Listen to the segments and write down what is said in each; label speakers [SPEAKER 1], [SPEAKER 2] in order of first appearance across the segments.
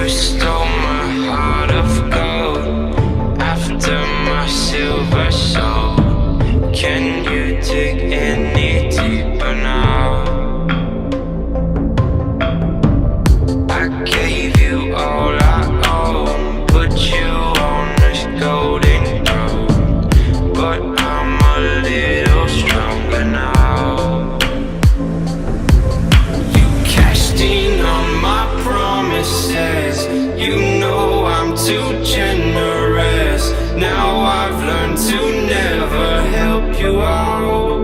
[SPEAKER 1] stole my heart of gold after my silver soul. Can you dig any deeper now? I gave you all I own, put you on this golden throne, but I'm a little stronger now. You cashed in on my promises, you know I'm too generous. Now I've learned to never help you out,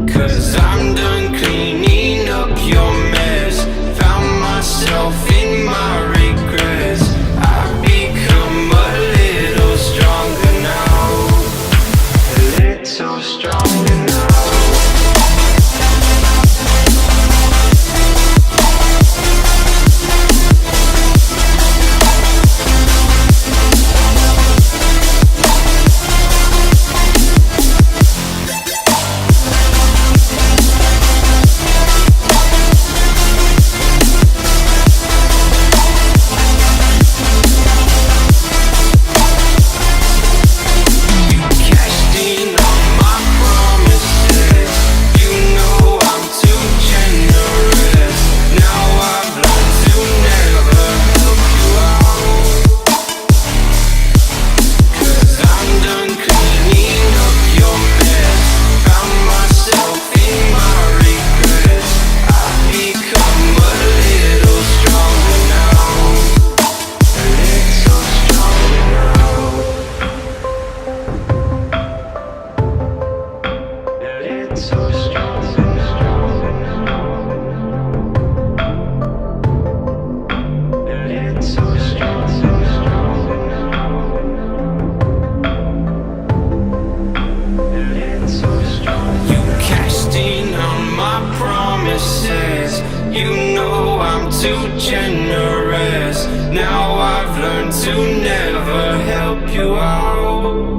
[SPEAKER 1] 'cause I'm done cleaning up your mess. Found myself in my regrets. I've become a little stronger now, a little stronger now. You know I'm too generous. Now I've learned to never help you out.